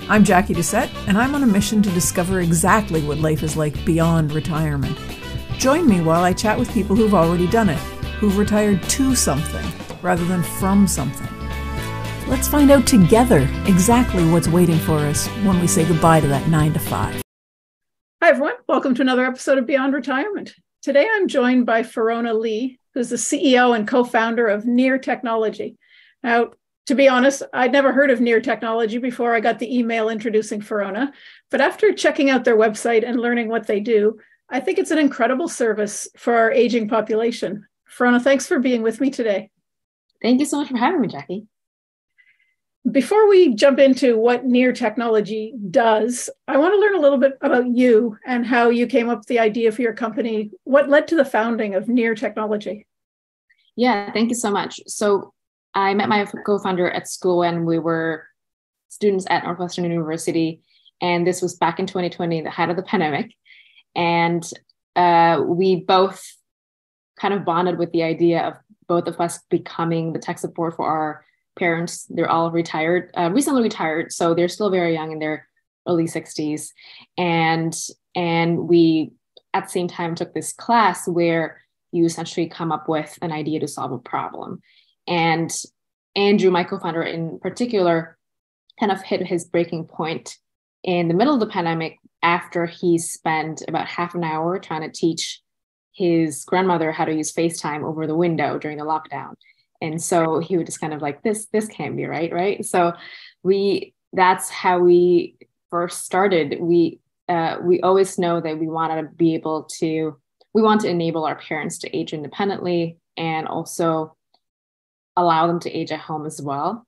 I'm Jackie Doucette, and I'm on a mission to discover exactly what life is like beyond retirement. Join me while I chat with people who've already done it, who've retired to something rather than from something. Let's find out together exactly what's waiting for us when we say goodbye to that 9 to 5. Hi, everyone. Welcome to another episode of Beyond Retirement. Today, I'm joined by Ferrona Lie, who's the CEO and co-founder of Near Technology. Now, to be honest, I'd never heard of Near Technology before I got the email introducing Ferrona, but after checking out their website and learning what they do, I think it's an incredible service for our aging population. Ferrona, thanks for being with me today. Thank you so much for having me, Jackie. Before we jump into what Near Technology does, I want to learn a little bit about you and how you came up with the idea for your company. What led to the founding of Near Technology? Yeah, thank you so much. So I met my co-founder at school and we were students at Northwestern University. And this was back in 2020, the height of the pandemic. And we both kind of bonded with the idea of both of us becoming the tech support for our parents. They're all retired, recently retired. So they're still very young in their early 60s. And we, at the same time, took this class where you essentially come up with an idea to solve a problem. And Andrew, my co-founder in particular, kind of hit his breaking point in the middle of the pandemic after he spent about half an hour trying to teach his grandmother how to use FaceTime over the window during the lockdown. And so he would just kind of like, this can't be right? So that's how we first started. We always know that we want to enable our parents to age independently and also allow them to age at home as well.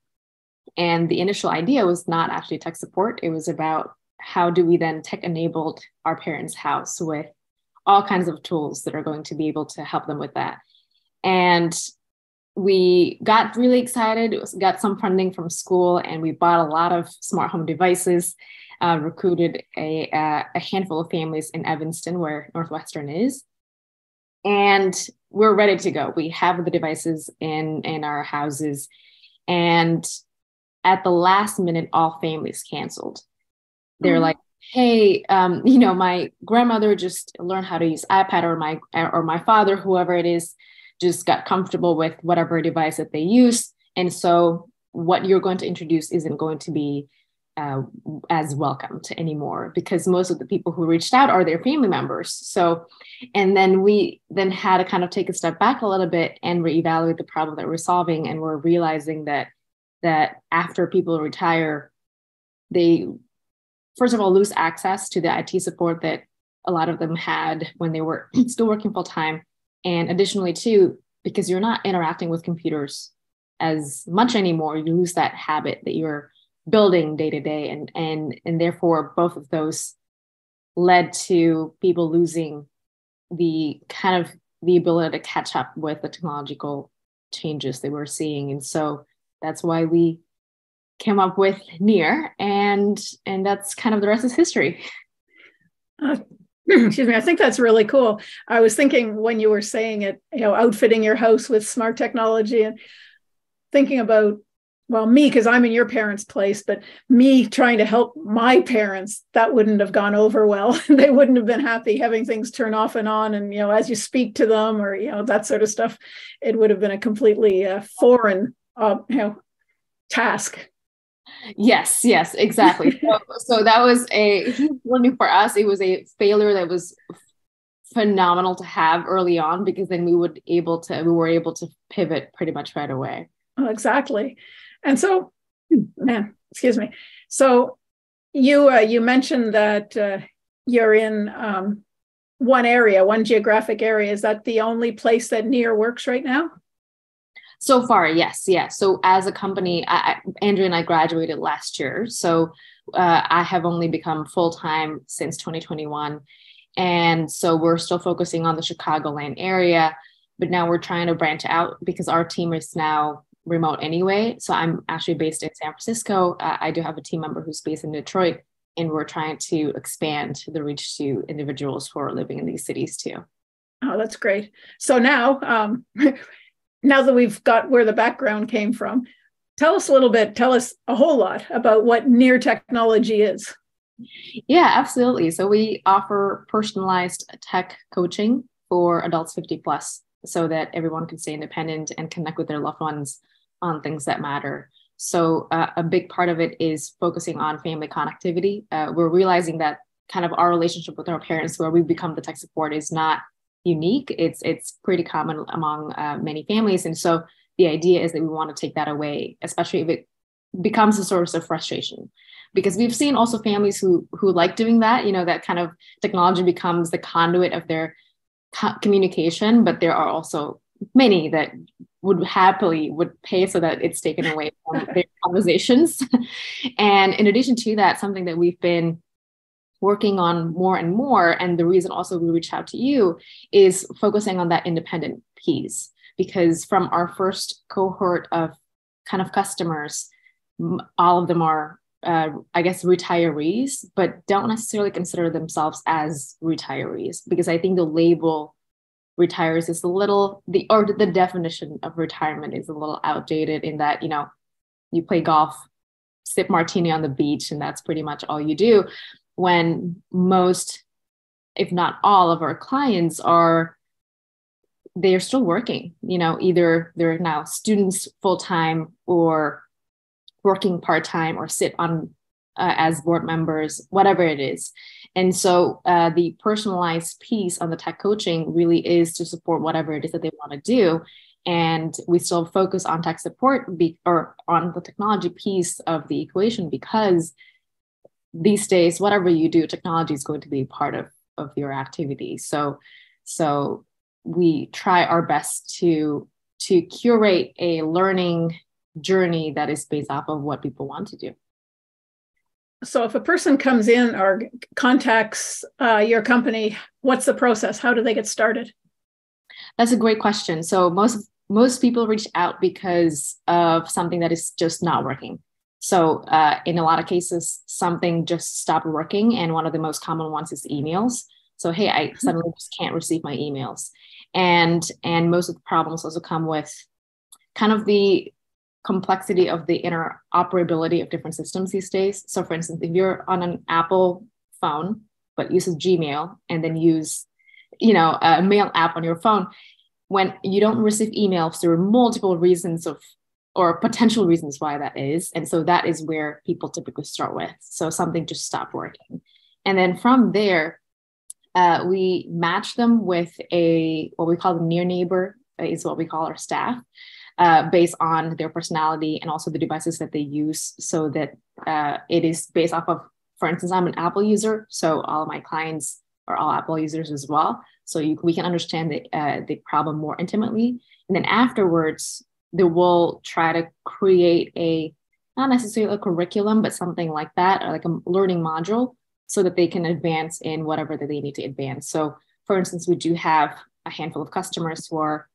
And the initial idea was not actually tech support. It was about how do we then tech enabled our parents' house with all kinds of tools that are going to be able to help them with that. And we got really excited, got some funding from school, and we bought a lot of smart home devices, recruited a handful of families in Evanston, where Northwestern is. And we're ready to go. We have the devices in our houses. And at the last minute, all families canceled. They're like, hey, my grandmother just learned how to use iPad, or my father, whoever it is, just got comfortable with whatever device that they use. And so what you're going to introduce isn't going to be as welcomed anymore, because most of the people who reached out are their family members. So, and then we then had to kind of take a step back a little bit and reevaluate the problem that we're solving. And we're realizing that after people retire, they, first of all, lose access to the IT support that a lot of them had when they were still working full time. And additionally, too, because you're not interacting with computers as much anymore, you lose that habit that you're building day to day. And therefore, both of those led to people losing the ability to catch up with the technological changes they were seeing. And so that's why we came up with Near, and that's kind of the rest is history. Excuse me. I think that's really cool. I was thinking when you were saying it, outfitting your house with smart technology, and thinking about, well, me, because I'm in your parents' place, but me trying to help my parents, that wouldn't have gone over well. They wouldn't have been happy having things turn off and on. And, as you speak to them or, that sort of stuff, it would have been a completely foreign, task. Yes, exactly. So that was a huge learning for us. It was a failure that was phenomenal to have early on, because then we were able to pivot pretty much right away. Oh, exactly. And so, excuse me. So you mentioned that you're in one geographic area. Is that the only place that Near works right now? So far, yes. Yeah. So as a company, Andrew and I graduated last year. So I have only become full-time since 2021. And so we're still focusing on the Chicagoland area, but now we're trying to branch out because our team is now remote anyway. So I'm actually based in San Francisco. I do have a team member who's based in Detroit, and we're trying to expand the reach to individuals who are living in these cities too. Oh, that's great. So now, now that we've got where the background came from, Tell us a little bit, tell us a whole lot about what Near Technology is. Yeah, absolutely. So we offer personalized tech coaching for adults 50 plus so that everyone can stay independent and connect with their loved ones on things that matter. So a big part of it is focusing on family connectivity. We're realizing that kind of our relationship with our parents, where we become the tech support, is not unique. It's pretty common among many families. And so the idea is that we want to take that away, especially if it becomes a source of frustration. Because we've seen also families who like doing that, that kind of technology becomes the conduit of their communication, but there are also many that would pay so that it's taken away from their conversations. And in addition to that, something that we've been working on more and more, and the reason also we reached out to you, is focusing on that independent piece. Because from our first cohort of kind of customers, all of them are retirees, but don't necessarily consider themselves as retirees, because I think the label retires is the definition of retirement is a little outdated, in that, you play golf, sip martini on the beach, and that's pretty much all you do. When most, if not all of our clients they're still working, either they're now students full-time or working part-time or sit on as board members, whatever it is. And so the personalized piece on the tech coaching really is to support whatever it is that they want to do. And we still focus on tech support or on the technology piece of the equation, because these days, whatever you do, technology is going to be part of your activity. So we try our best to curate a learning journey that is based off of what people want to do. So if a person comes in or contacts your company, what's the process? How do they get started? That's a great question. So most people reach out because of something that is just not working. So in a lot of cases, something just stopped working. And one of the most common ones is emails. So, hey, I suddenly just can't receive my emails. And most of the problems also come with kind of the complexity of the interoperability of different systems these days. So for instance, if you're on an Apple phone, but uses Gmail, and then use, a mail app on your phone, when you don't receive emails, there are multiple reasons or potential reasons why that is. And so that is where people typically start with. So something just stopped working. And then from there, we match them with what we call the near neighbor, is what we call our staff. Based on their personality and also the devices that they use, so that it is based off of, for instance, I'm an Apple user, so all of my clients are all Apple users as well. So we can understand the problem more intimately. And then afterwards, they will try to create not necessarily a curriculum, but something like that, or like a learning module, so that they can advance in whatever that they need to advance. So for instance, we do have a handful of customers who are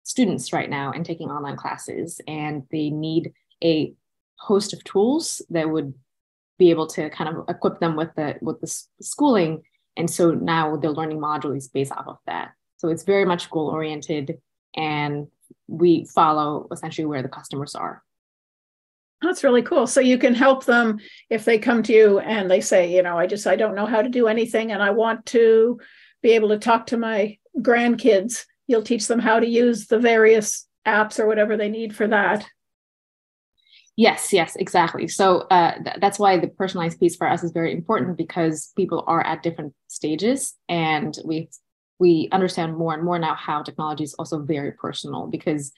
students right now and taking online classes, and they need a host of tools that would be able to kind of equip them with the schooling. And so now the learning module is based off of that. So it's very much goal oriented, and we follow essentially where the customers are. That's really cool. So you can help them if they come to you and they say, I don't know how to do anything, and I want to be able to talk to my grandkids. You'll teach them how to use the various apps or whatever they need for that. Yes, exactly. So that's why the personalized piece for us is very important, because people are at different stages, and we understand more and more now how technology is also very personal, because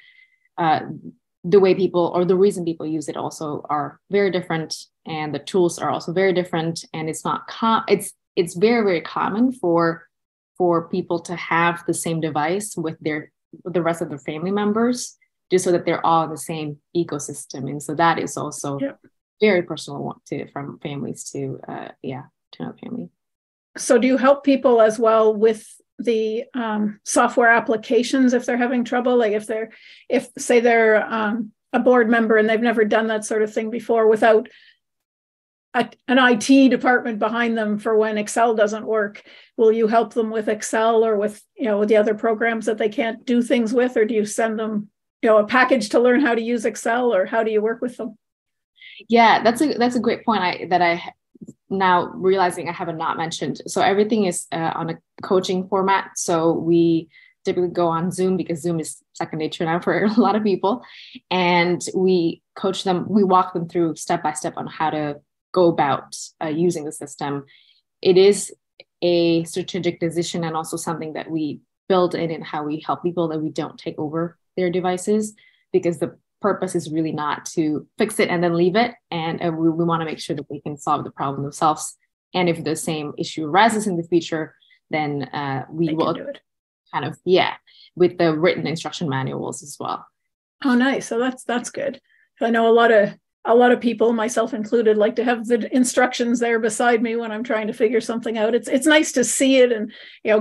the way people, or the reason people use it, also are very different, and the tools are also very different. And it's not it's very, very common for people to have the same device with the rest of their family members, just so that they're all in the same ecosystem. And so that is also very personal from families to another family. So do you help people as well with the software applications if they're having trouble? Like if say they're a board member and they've never done that sort of thing before, without an IT department behind them for when Excel doesn't work, will you help them with Excel or with the other programs that they can't do things with, or do you send them a package to learn how to use Excel, or how do you work with them? Yeah, that's a great point. I now realizing I haven't not mentioned. So everything is on a coaching format. So we typically go on Zoom, because Zoom is second nature now for a lot of people, and we coach them. We walk them through step by step on how to go about using the system. It is a strategic decision, and also something that we build in how we help people, that we don't take over their devices, because the purpose is really not to fix it and then leave it. And we want to make sure that they can solve the problem themselves. And if the same issue arises in the future, then we will do it kind of, with the written instruction manuals as well. Oh, nice. So that's good. I know a lot of people, myself included, like to have the instructions there beside me when I'm trying to figure something out. It's nice to see it and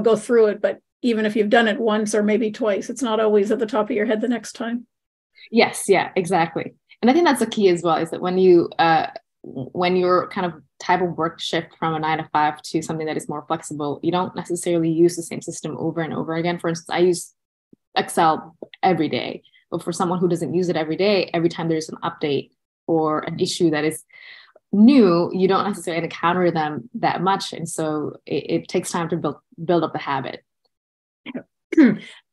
go through it, but even if you've done it once or maybe twice, it's not always at the top of your head the next time. Yes, yeah, exactly. And I think that's the key as well, is that when you're kind of type of work shift from a 9 to 5 to something that is more flexible, you don't necessarily use the same system over and over again. For instance, I use Excel every day, but for someone who doesn't use it every day, every time there's an update or an issue that is new, you don't necessarily encounter them that much. And so it takes time to build up the habit.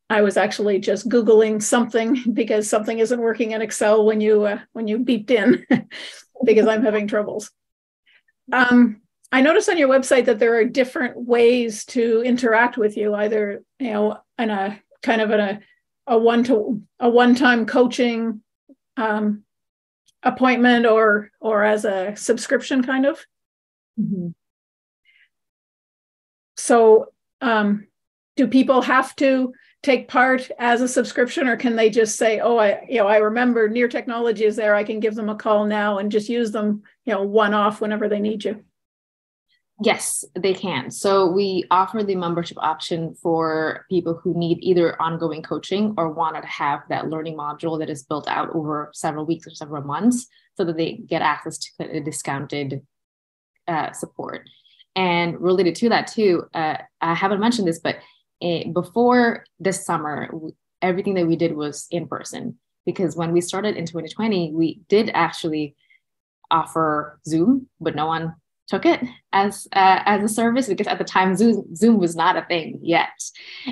I was actually just Googling something because something isn't working in Excel when you beeped in because I'm having troubles. I noticed on your website that there are different ways to interact with you, either in a kind of a one-time coaching appointment or as a subscription kind of. Mm-hmm. So do people have to take part as a subscription, or can they just say, oh, I remember Near Technology is there, I can give them a call now and just use them, one-off whenever they need you? Yes, they can. So we offer the membership option for people who need either ongoing coaching or wanted to have that learning module that is built out over several weeks or several months, so that they get access to a discounted support. And related to that too, I haven't mentioned this, but before this summer, everything that we did was in person, because when we started in 2020, we did actually offer Zoom, but no one took it as a service, because at the time Zoom was not a thing yet.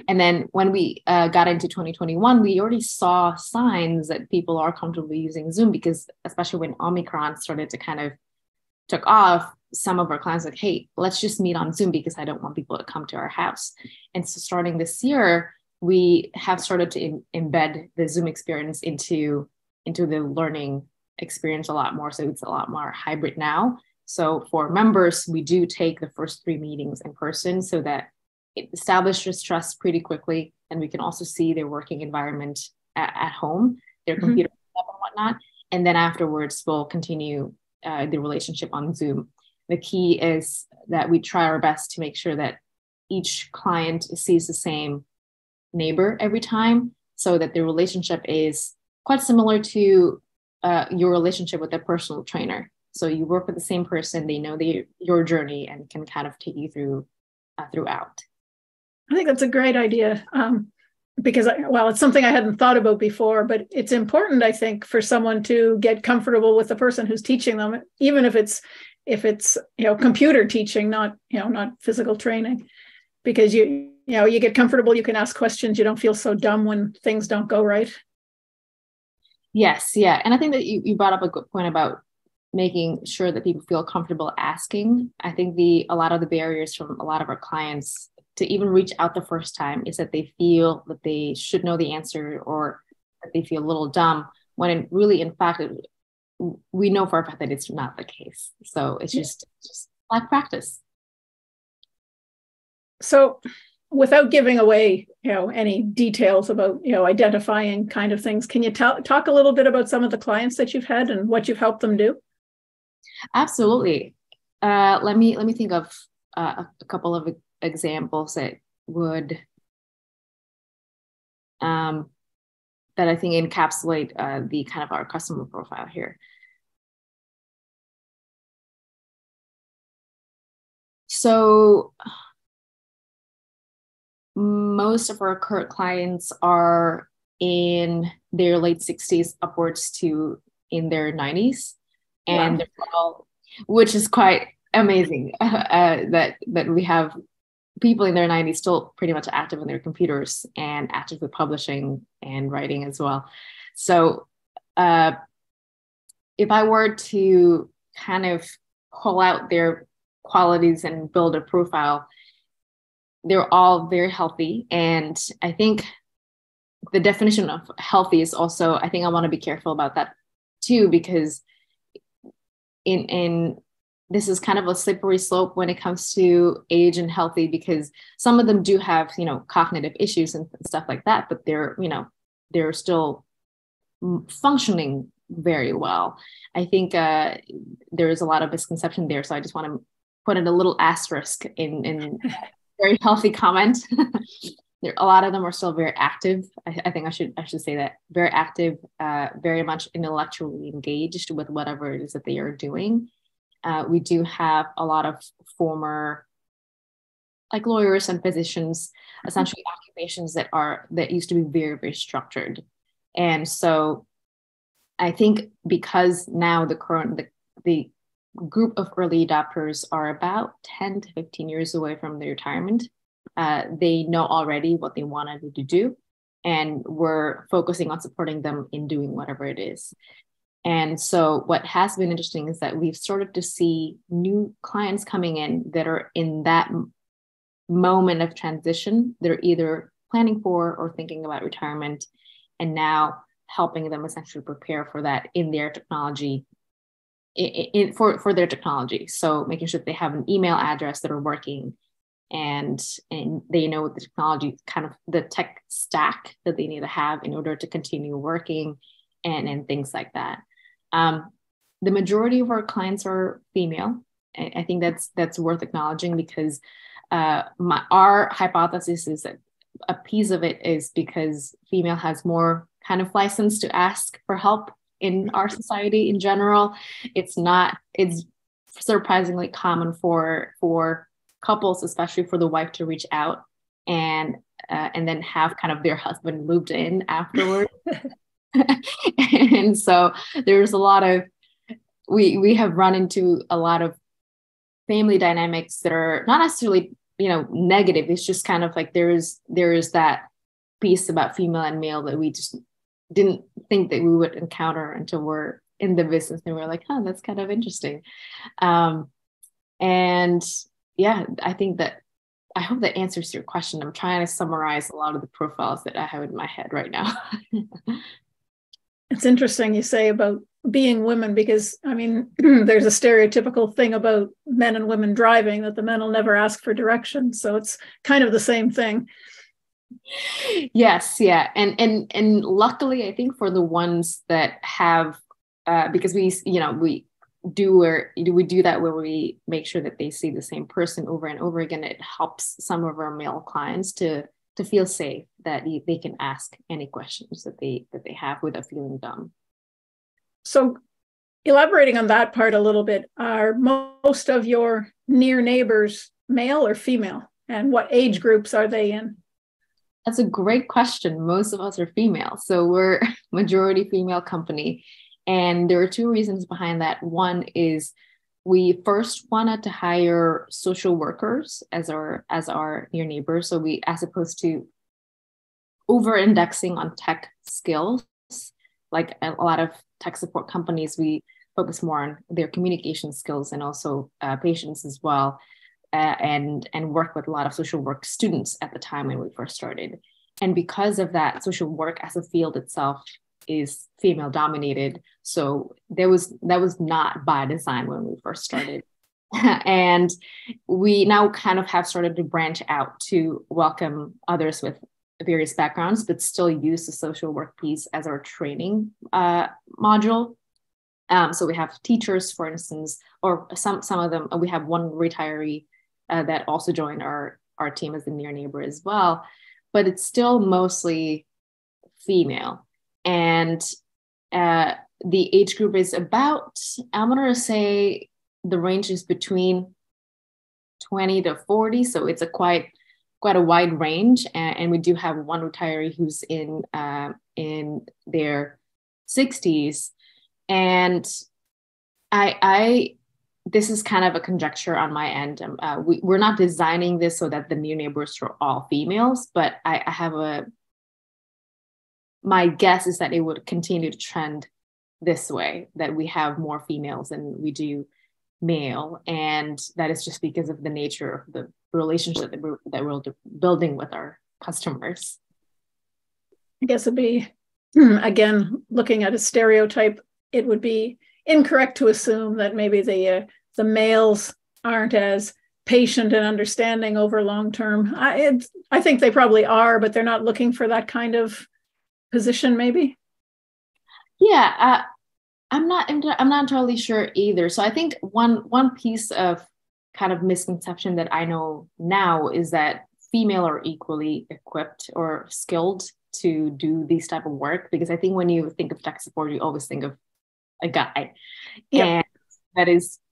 And then when we got into 2021, we already saw signs that people are comfortable using Zoom, because especially when Omicron started to kind of took off, some of our clients were like, hey, let's just meet on Zoom, because I don't want people to come to our house. And so starting this year, we have started to embed the Zoom experience into the learning experience a lot more. So it's a lot more hybrid now. So for members, we do take the first 3 meetings in person, so that it establishes trust pretty quickly. And we can also see their working environment at home, their computer and whatnot. And then afterwards, we'll continue the relationship on Zoom. The key is that we try our best to make sure that each client sees the same neighbor every time, so that the relationship is quite similar to your relationship with a personal trainer. So you work with the same person, they know your journey, and can kind of take you throughout. I think that's a great idea, because it's something I hadn't thought about before, but it's important, I think, for someone to get comfortable with the person who's teaching them, even if it's computer teaching, not physical training, because you get comfortable, you can ask questions, you don't feel so dumb when things don't go right. Yes, yeah. And I think that you brought up a good point about making sure that people feel comfortable asking. I think a lot of the barriers from a lot of our clients to even reach out the first time is that they feel that they should know the answer, or that they feel a little dumb, when in fact, we know for a fact that it's not the case. So it's just like practice. So without giving away, any details about, identifying kind of things, can you talk a little bit about some of the clients that you've had and what you've helped them do? Absolutely. Let me think of a couple of examples that would that I think encapsulate the kind of our customer profile here. So most of our current clients are in their late 60s upwards to in their 90s. And Wow. they're all, which is quite amazing that we have people in their 90s still pretty much active in their computers and active with publishing and writing as well. So if I were to kind of pull out their qualities and build a profile, they're all very healthy. And I think the definition of healthy is also, I think I want to be careful about that too, because in this is kind of a slippery slope when it comes to age and healthy, because some of them do have, cognitive issues and stuff like that, but they're still functioning very well. I think there is a lot of misconception there. So I just want to put in a little asterisk in very healthy comment. A lot of them are still very active. I think I should say that, very active, very much intellectually engaged with whatever it is that they are doing. We do have a lot of former like lawyers and physicians, essentially occupations that used to be very, very structured. And so I think because now the group of early adopters are about 10 to 15 years away from their retirement, they know already what they wanted to do, and we're focusing on supporting them in doing whatever it is. And so what has been interesting is that we've started to see new clients coming in that are in that moment of transition. They're either planning for or thinking about retirement, and now helping them essentially prepare for that in their technology, for their technology. So making sure that they have an email address that are working, and they know the technology, kind of the tech stack that they need to have in order to continue working, and things like that. The majority of our clients are female. I think that's worth acknowledging, because our hypothesis is that a piece of it is because female has more kind of license to ask for help in our society in general. It's surprisingly common for couples, especially for the wife, to reach out and then have kind of their husband moved in afterward. And so there's a lot of, we have run into a lot of family dynamics that are not necessarily, negative. It's just kind of like there is that piece about female and male that we just didn't think that we would encounter until we're in the business, and we're like, oh, that's kind of interesting. And yeah, I hope that answers your question. I'm trying to summarize a lot of the profiles that I have in my head right now. It's interesting you say about being women, because there's a stereotypical thing about men and women driving, that the men will never ask for directions. So it's kind of the same thing. Yes, yeah, and luckily, I think for the ones that have, because we do that where we make sure that they see the same person over and over again. It helps some of our male clients to feel safe, that they can ask any questions that they have without feeling dumb. So elaborating on that part a little bit, are most of your near neighbors male or female? And what age groups are they in? That's a great question. Most of us are female. So we're majority female company. And there are two reasons behind that. One is we first wanted to hire social workers as our near neighbors. So we, as opposed to over-indexing on tech skills, like a lot of tech support companies, we focus more on their communication skills and also patients as well, and work with a lot of social work students at the time when we first started. And because of that, social work as a field itself is female dominated. So that was not by design when we first started. And we now kind of have started to branch out to welcome others with various backgrounds, but still use the social work piece as our training module. So we have teachers, for instance, or some of them. We have one retiree that also joined our team as a near neighbor as well, but it's still mostly female. And the age group is about, I'm going to say the range is between 20 to 40. So it's a quite quite a wide range, and we do have one retiree who's in their 60s, and I this is kind of a conjecture on my end. We're not designing this so that the new neighbors are all females, but I have my guess is that it would continue to trend this way, that we have more females than we do male. And that is just because of the nature of the relationship that we're building with our customers. I guess it'd be, again, looking at a stereotype, it would be incorrect to assume that maybe the males aren't as patient and understanding over long term. I think they probably are, but they're not looking for that kind of position, maybe. Yeah, I'm not entirely sure either. So I think one piece of kind of misconception that I know now is that female are equally equipped or skilled to do these type of work, because I think when you think of tech support, you always think of a guy. Yeah. And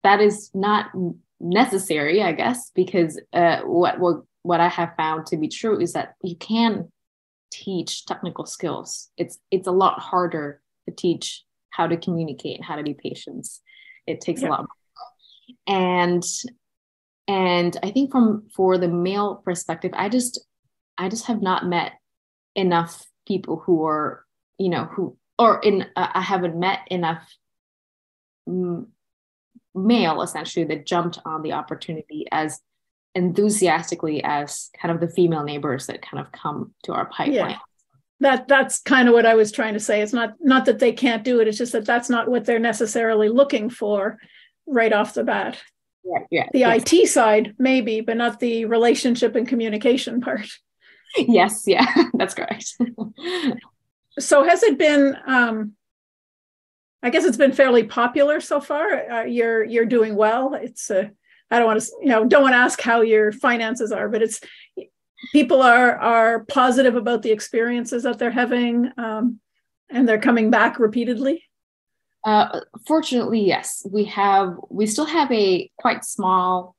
that is not necessary, I guess, because what I have found to be true is that you can teach technical skills. It's a lot harder to teach how to communicate and how to be patient. It takes a lot more. And I think for the male perspective, I just have not met enough people who are, I haven't met enough male essentially that jumped on the opportunity as enthusiastically as kind of the female neighbors that kind of come to our pipeline. Yeah. That's kind of what I was trying to say. It's not that they can't do it. It's just that that's not what they're necessarily looking for right off the bat. Yeah. The IT side, maybe, but not the relationship and communication part. Yes. Yeah, that's correct. So has it been, I guess it's been fairly popular so far. You're doing well. It's I don't want to ask how your finances are, but it's people are positive about the experiences that they're having, and they're coming back repeatedly. Fortunately, yes, we still have a quite small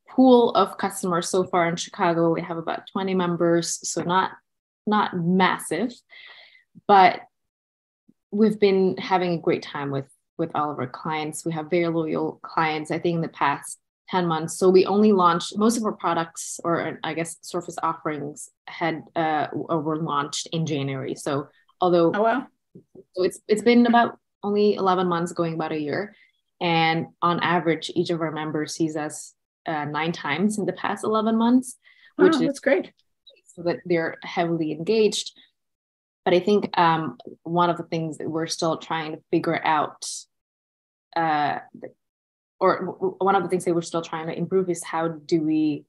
pool of customers so far in Chicago. We have about 20 members, so not massive, but we've been having a great time with all of our clients. We have very loyal clients, I think, in the past 10 months. So we only launched most of our products, or I guess Surface offerings were launched in January. So although so it's been about only 11 months, going about a year. And on average, each of our members sees us 9 times in the past 11 months, which that's great. So that they're heavily engaged. But I think one of the things that we're still trying to figure out, or one of the things that we're still trying to improve, is how do we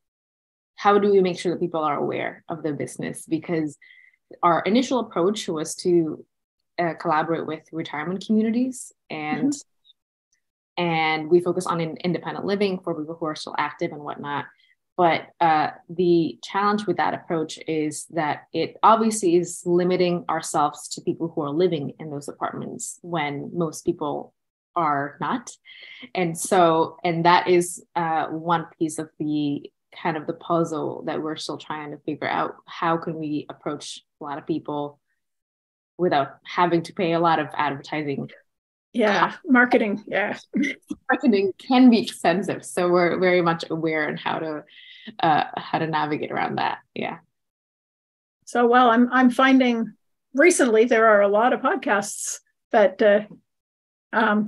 make sure that people are aware of the business? Because our initial approach was to collaborate with retirement communities, and we focus on independent living for people who are still active and whatnot. But the challenge with that approach is that it obviously is limiting ourselves to people who are living in those apartments when most people are not. And that is one piece of the kind of the puzzle that we're still trying to figure out. How can we approach a lot of people without having to pay a lot of advertising? Marketing. Marketing can be expensive, so we're very much aware on how to navigate around that. Yeah. So, well, I'm finding recently there are a lot of podcasts that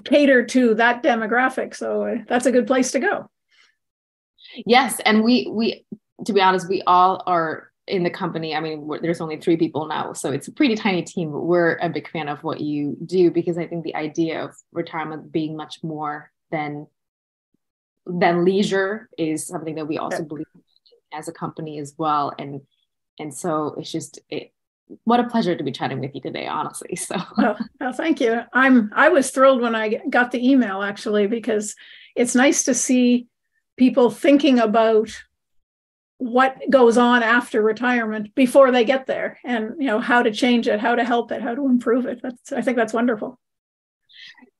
cater to that demographic. So that's a good place to go. Yes, and we to be honest, we all are in the company. I mean, there's only 3 people now, so it's a pretty tiny team. But we're a big fan of what you do, because I think the idea of retirement being much more than leisure is something that we also believe in as a company as well. And so it's just what a pleasure to be chatting with you today, honestly. So well, thank you. I was thrilled when I got the email, actually, because it's nice to see people thinking about what goes on after retirement before they get there, and how to change it, how to help it, how to improve it. I think that's wonderful.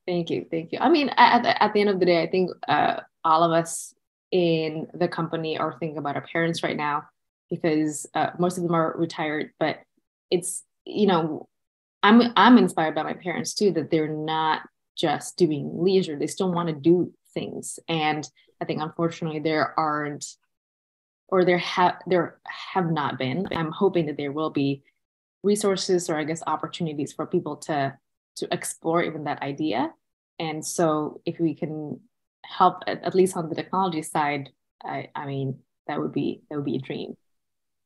Thank you. I mean, at the end of the day, I think all of us in the company are thinking about our parents right now, because most of them are retired, but it's, I'm inspired by my parents too, that they're not just doing leisure. They still want to do things. And I think unfortunately there aren't, or there have not been. I'm hoping that there will be resources, or I guess opportunities for people to explore even that idea. And so if we can help at least on the technology side, I mean, that would be a dream.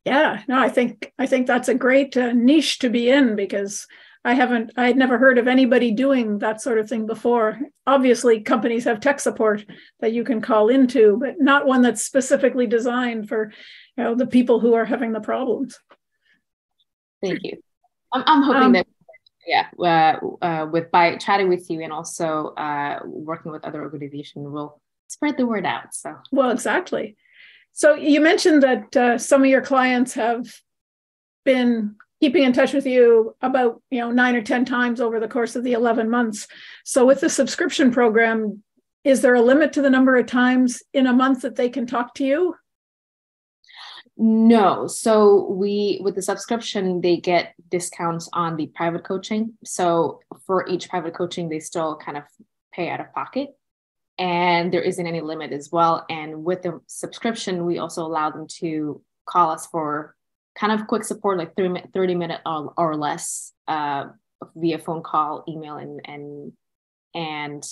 Yeah, no, I think that's a great niche to be in, because I had never heard of anybody doing that sort of thing before. Obviously, companies have tech support that you can call into, but not one that's specifically designed for, the people who are having the problems. Thank you. I'm hoping that, by chatting with you and also working with other organizations, we'll spread the word out. So, well, exactly. So you mentioned that some of your clients have been keeping in touch with you about 9 or 10 times over the course of the 11 months. So with the subscription program, is there a limit to the number of times in a month that they can talk to you? No. So with the subscription, they get discounts on the private coaching. So for each private coaching, they still kind of pay out of pocket. And there isn't any limit as well. And with the subscription, we also allow them to call us for kind of quick support, like 30 minutes or less, via phone call, email, and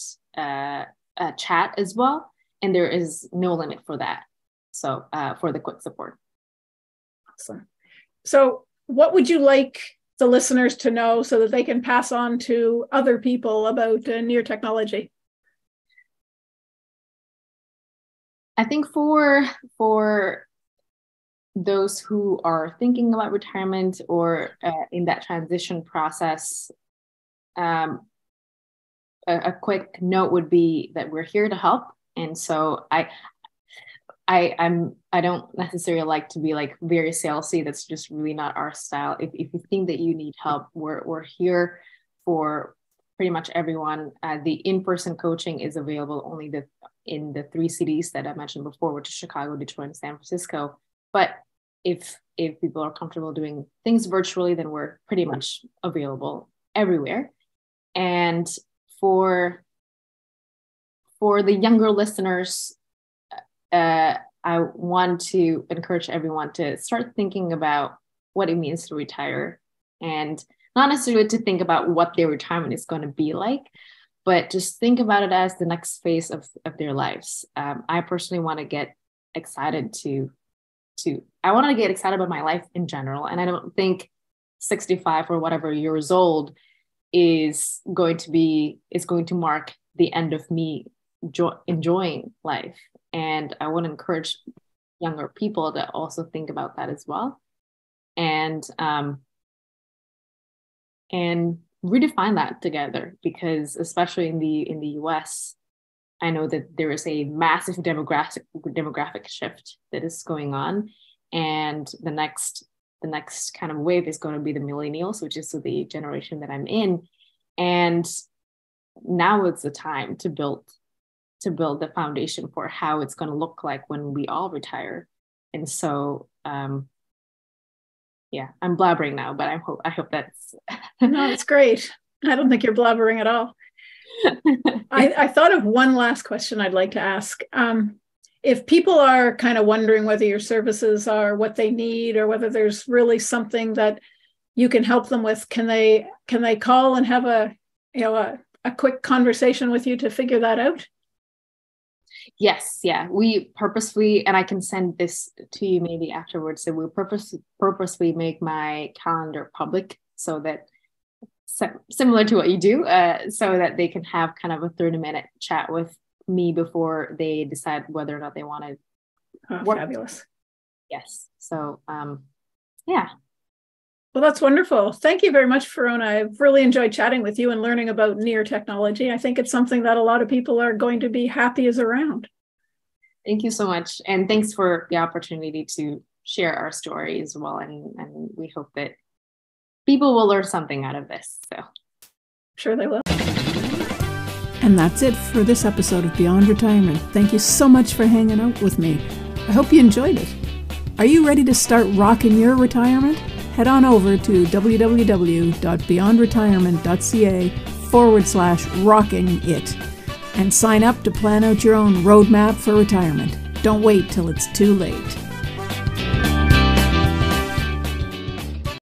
chat as well. And there is no limit for that. So for the quick support. Awesome. So what would you like the listeners to know so that they can pass on to other people about near technology? I think for those who are thinking about retirement or in that transition process, a quick note would be that we're here to help. And so I don't necessarily like to be like very salesy. That's just really not our style. If you think that you need help, we're here for pretty much everyone. The in-person coaching is available only in the 3 cities that I mentioned before, which is Chicago, Detroit, and San Francisco. But if people are comfortable doing things virtually, then we're pretty much available everywhere. And for the younger listeners, I want to encourage everyone to start thinking about what it means to retire, and not necessarily to think about what their retirement is going to be like, but just think about it as the next phase of their lives. I personally want to get excited about my life in general. And I don't think 65 or whatever years old is going to mark the end of me enjoying life. And I want to encourage younger people to also think about that as well. And redefine that together, because especially in the US, I know that there is a massive demographic shift that is going on, and the next kind of wave is going to be the millennials, which is the generation that I'm in. And now it's the time to build the foundation for how it's going to look like when we all retire. And so I'm blabbering now, but I hope that's no, it's great. I don't think you're blabbering at all. I thought of one last question I'd like to ask. If people are kind of wondering whether your services are what they need, or whether there's really something that you can help them with, can they call and have a quick conversation with you to figure that out? Yes. Yeah. We purposely, and I can send this to you maybe afterwards. So we purposely make my calendar public, so that similar to what you do, so that they can have kind of a 30-minute chat with me before they decide whether or not they want to work. Fabulous. Yes. So, yeah. Well, that's wonderful. Thank you very much, Ferrona. I've really enjoyed chatting with you and learning about near technology. I think it's something that a lot of people are going to be happy is around. Thank you so much. And thanks for the opportunity to share our story as well. And we hope that people will learn something out of this. So, sure they will. And that's it for this episode of Beyond Retirement. Thank you so much for hanging out with me. I hope you enjoyed it. Are you ready to start rocking your retirement? Head on over to www.beyondretirement.ca/rocking it and sign up to plan out your own roadmap for retirement. Don't wait till it's too late.